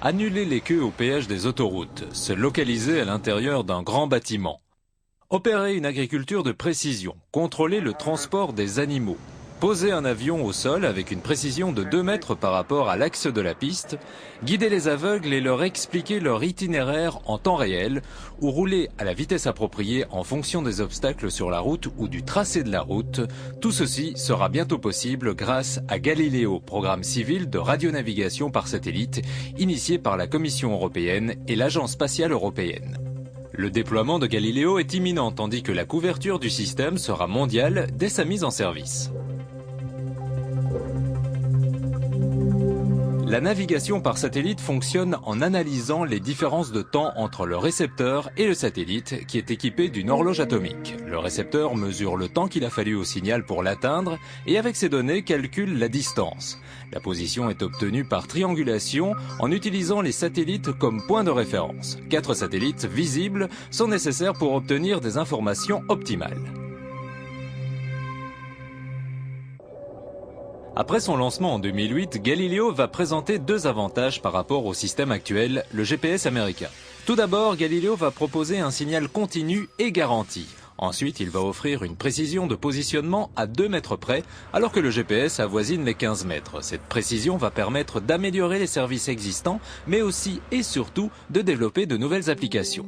Annuler les queues au péage des autoroutes, se localiser à l'intérieur d'un grand bâtiment. Opérer une agriculture de précision, contrôler le transport des animaux. Poser un avion au sol avec une précision de 2 mètres par rapport à l'axe de la piste, guider les aveugles et leur expliquer leur itinéraire en temps réel, ou rouler à la vitesse appropriée en fonction des obstacles sur la route ou du tracé de la route, tout ceci sera bientôt possible grâce à Galileo, programme civil de radionavigation par satellite, initié par la Commission européenne et l'Agence spatiale européenne. Le déploiement de Galileo est imminent tandis que la couverture du système sera mondiale dès sa mise en service. La navigation par satellite fonctionne en analysant les différences de temps entre le récepteur et le satellite qui est équipé d'une horloge atomique. Le récepteur mesure le temps qu'il a fallu au signal pour l'atteindre et avec ces données calcule la distance. La position est obtenue par triangulation en utilisant les satellites comme point de référence. 4 satellites visibles sont nécessaires pour obtenir des informations optimales. Après son lancement en 2008, Galileo va présenter 2 avantages par rapport au système actuel, le GPS américain. Tout d'abord, Galileo va proposer un signal continu et garanti. Ensuite, il va offrir une précision de positionnement à 2 mètres près, alors que le GPS avoisine les 15 mètres. Cette précision va permettre d'améliorer les services existants, mais aussi et surtout de développer de nouvelles applications.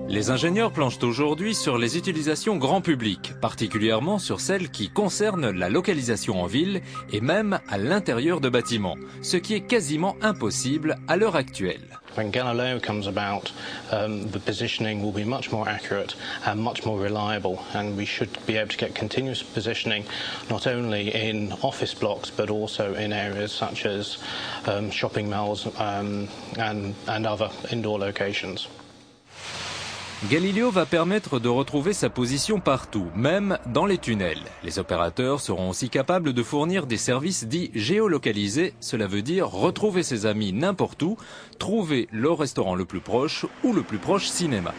Les ingénieurs planchent aujourd'hui sur les utilisations grand public, particulièrement sur celles qui concernent la localisation en ville et même à l'intérieur de bâtiments, ce qui est quasiment impossible à l'heure actuelle. When Galileo comes about, the positioning will be much more accurate and much more reliable, and we should be able to get continuous positioning not only in office blocks but also in areas such as shopping malls and other indoor locations. Galileo va permettre de retrouver sa position partout, même dans les tunnels. Les opérateurs seront aussi capables de fournir des services dits géolocalisés, cela veut dire retrouver ses amis n'importe où, trouver le restaurant le plus proche ou le plus proche cinéma.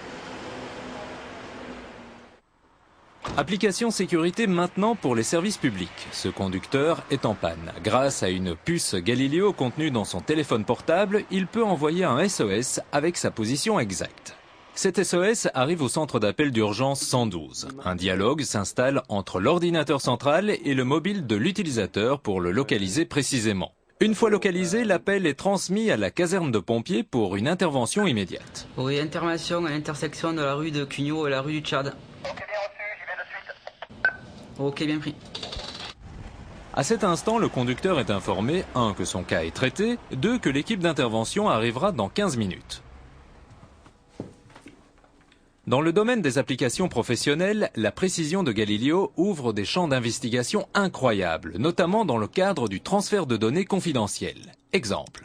Application sécurité maintenant pour les services publics. Ce conducteur est en panne. Grâce à une puce Galileo contenue dans son téléphone portable, il peut envoyer un SOS avec sa position exacte. Cet SOS arrive au centre d'appel d'urgence 112. Un dialogue s'installe entre l'ordinateur central et le mobile de l'utilisateur pour le localiser précisément. Une fois localisé, l'appel est transmis à la caserne de pompiers pour une intervention immédiate. Oui, intervention à l'intersection de la rue de Cugnot et la rue du Tchad. Ok, bien reçu, j'y vais de suite. Ok, bien pris. À cet instant, le conducteur est informé, 1, que son cas est traité, 2, que l'équipe d'intervention arrivera dans 15 minutes. Dans le domaine des applications professionnelles, la précision de Galileo ouvre des champs d'investigation incroyables, notamment dans le cadre du transfert de données confidentielles. Exemple.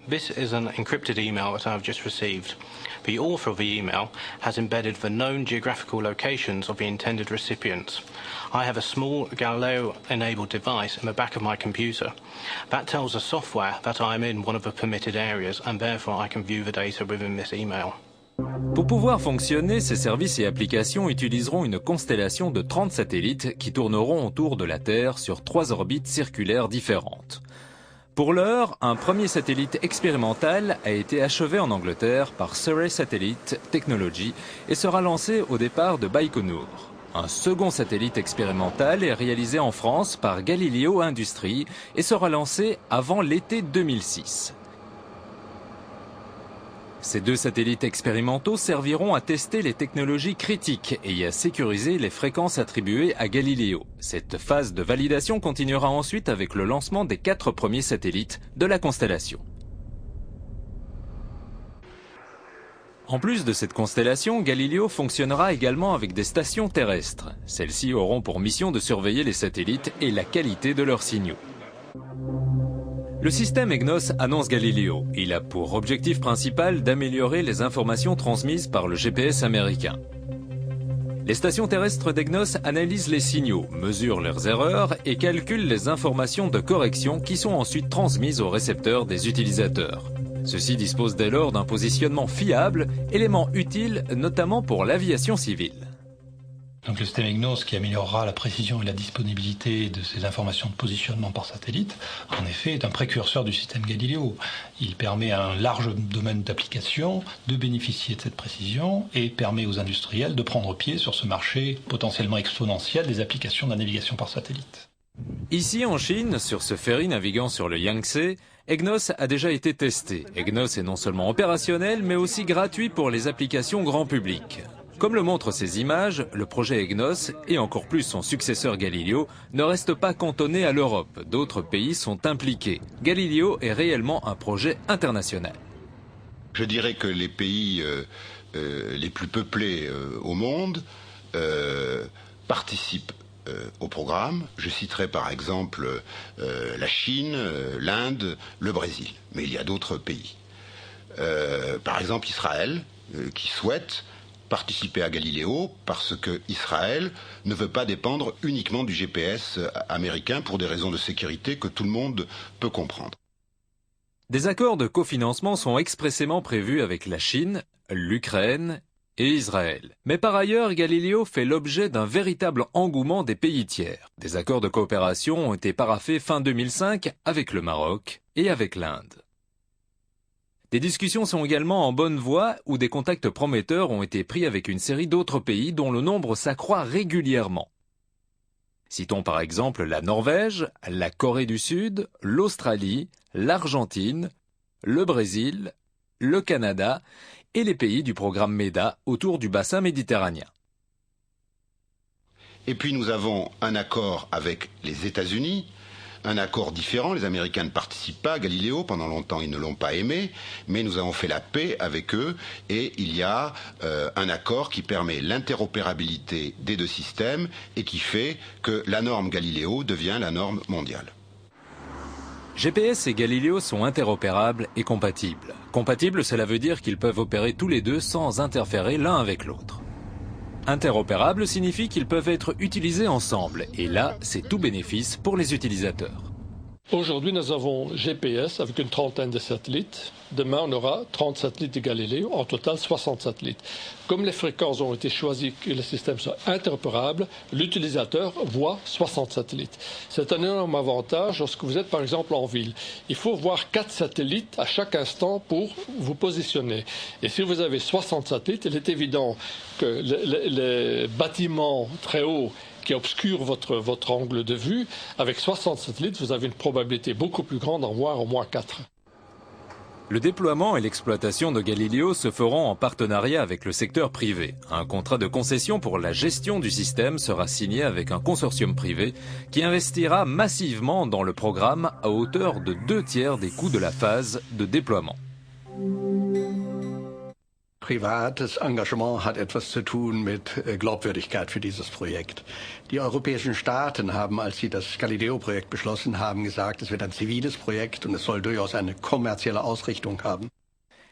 This is an encrypted email that I've just received. The author of the email has embedded the known geographical locations of the intended recipients. I have a small Galileo-enabled device in the back of my computer. That tells the software that I am in one of the permitted areas and therefore I can view the data within this email. Pour pouvoir fonctionner, ces services et applications utiliseront une constellation de 30 satellites qui tourneront autour de la Terre sur 3 orbites circulaires différentes. Pour l'heure, un premier satellite expérimental a été achevé en Angleterre par Surrey Satellite Technology et sera lancé au départ de Baïkonour. Un second satellite expérimental est réalisé en France par Galileo Industries et sera lancé avant l'été 2006. Ces 2 satellites expérimentaux serviront à tester les technologies critiques et à sécuriser les fréquences attribuées à Galileo. Cette phase de validation continuera ensuite avec le lancement des 4 premiers satellites de la constellation. En plus de cette constellation, Galileo fonctionnera également avec des stations terrestres. Celles-ci auront pour mission de surveiller les satellites et la qualité de leurs signaux. Le système EGNOS annonce Galileo. Il a pour objectif principal d'améliorer les informations transmises par le GPS américain. Les stations terrestres d'EGNOS analysent les signaux, mesurent leurs erreurs et calculent les informations de correction qui sont ensuite transmises aux récepteurs des utilisateurs. Ceux-ci disposent dès lors d'un positionnement fiable, élément utile notamment pour l'aviation civile. Donc le système EGNOS qui améliorera la précision et la disponibilité de ces informations de positionnement par satellite, en effet, est un précurseur du système Galileo. Il permet à un large domaine d'application de bénéficier de cette précision et permet aux industriels de prendre pied sur ce marché potentiellement exponentiel des applications de la navigation par satellite. Ici en Chine, sur ce ferry naviguant sur le Yangtze, EGNOS a déjà été testé. EGNOS est non seulement opérationnel, mais aussi gratuit pour les applications grand public. Comme le montrent ces images, le projet EGNOS, et encore plus son successeur Galileo, ne reste pas cantonné à l'Europe. D'autres pays sont impliqués. Galileo est réellement un projet international. Je dirais que les pays les plus peuplés au monde participent au programme. Je citerai par exemple la Chine, l'Inde, le Brésil. Mais il y a d'autres pays. Par exemple Israël, qui souhaite participer à Galileo parce que Israël ne veut pas dépendre uniquement du GPS américain pour des raisons de sécurité que tout le monde peut comprendre. Des accords de cofinancement sont expressément prévus avec la Chine, l'Ukraine et Israël. Mais par ailleurs, Galileo fait l'objet d'un véritable engouement des pays tiers. Des accords de coopération ont été paraphés fin 2005 avec le Maroc et avec l'Inde. Des discussions sont également en bonne voie où des contacts prometteurs ont été pris avec une série d'autres pays dont le nombre s'accroît régulièrement. Citons par exemple la Norvège, la Corée du Sud, l'Australie, l'Argentine, le Brésil, le Canada et les pays du programme MEDA autour du bassin méditerranéen. Et puis nous avons un accord avec les États-Unis, un accord différent. Les Américains ne participent pas à Galileo, pendant longtemps ils ne l'ont pas aimé, mais nous avons fait la paix avec eux et il y a un accord qui permet l'interopérabilité des deux systèmes et qui fait que la norme Galileo devient la norme mondiale. GPS et Galileo sont interopérables et compatibles. Compatibles, cela veut dire qu'ils peuvent opérer tous les deux sans interférer l'un avec l'autre. Interopérables signifie qu'ils peuvent être utilisés ensemble, et là, c'est tout bénéfice pour les utilisateurs. Aujourd'hui, nous avons GPS avec une trentaine de satellites. Demain, on aura 30 satellites de Galileo, en total 60 satellites. Comme les fréquences ont été choisies que le système soit interopérable, l'utilisateur voit 60 satellites. C'est un énorme avantage lorsque vous êtes par exemple en ville. Il faut voir 4 satellites à chaque instant pour vous positionner. Et si vous avez 60 satellites, il est évident que les bâtiments très hauts qui obscure votre angle de vue, avec 60 satellites, vous avez une probabilité beaucoup plus grande d'en voir au moins 4. Le déploiement et l'exploitation de Galileo se feront en partenariat avec le secteur privé. Un contrat de concession pour la gestion du système sera signé avec un consortium privé qui investira massivement dans le programme à hauteur de 2/3 des coûts de la phase de déploiement. Privates Engagement hat etwas zu tun mit Glaubwürdigkeit für dieses Projekt. Die europäischen Staaten haben, als sie das Galileo-Projekt beschlossen haben, gesagt, es wird ein ziviles Projekt und es soll durchaus eine kommerzielle Ausrichtung haben.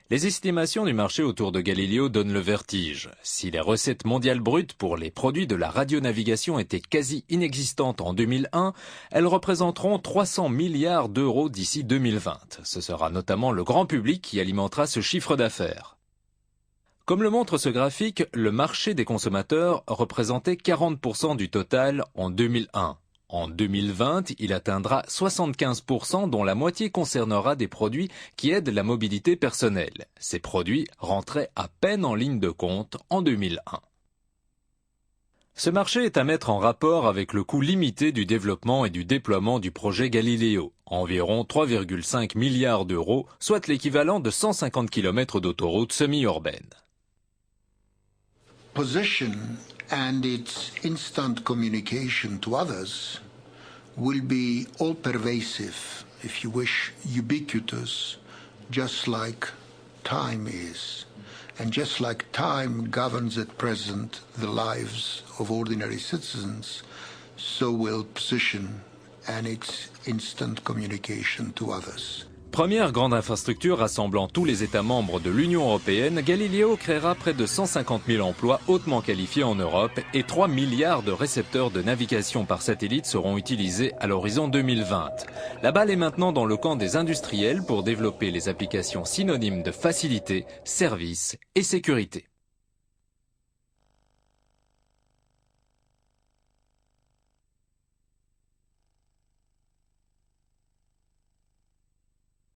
Les estimations du marché autour de Galileo donnent le vertige. Si les recettes mondiales brutes pour les produits de la radionavigation étaient quasi inexistantes en 2001, elles représenteront 300 milliards d'euros d'ici 2020. Ce sera notamment le grand public qui alimentera ce chiffre d'affaires. Comme le montre ce graphique, le marché des consommateurs représentait 40% du total en 2001. En 2020, il atteindra 75%, dont la moitié concernera des produits qui aident la mobilité personnelle. Ces produits rentraient à peine en ligne de compte en 2001. Ce marché est à mettre en rapport avec le coût limité du développement et du déploiement du projet Galileo, environ 3,5 milliards d'euros, soit l'équivalent de 150 km d'autoroute semi-urbaine. Position and its instant communication to others will be all-pervasive, if you wish, ubiquitous, just like time is. And just like time governs at present the lives of ordinary citizens, so will position and its instant communication to others. Première grande infrastructure rassemblant tous les États membres de l'Union européenne, Galileo créera près de 150 000 emplois hautement qualifiés en Europe et 3 milliards de récepteurs de navigation par satellite seront utilisés à l'horizon 2020. La balle est maintenant dans le camp des industriels pour développer les applications synonymes de facilité, service et sécurité.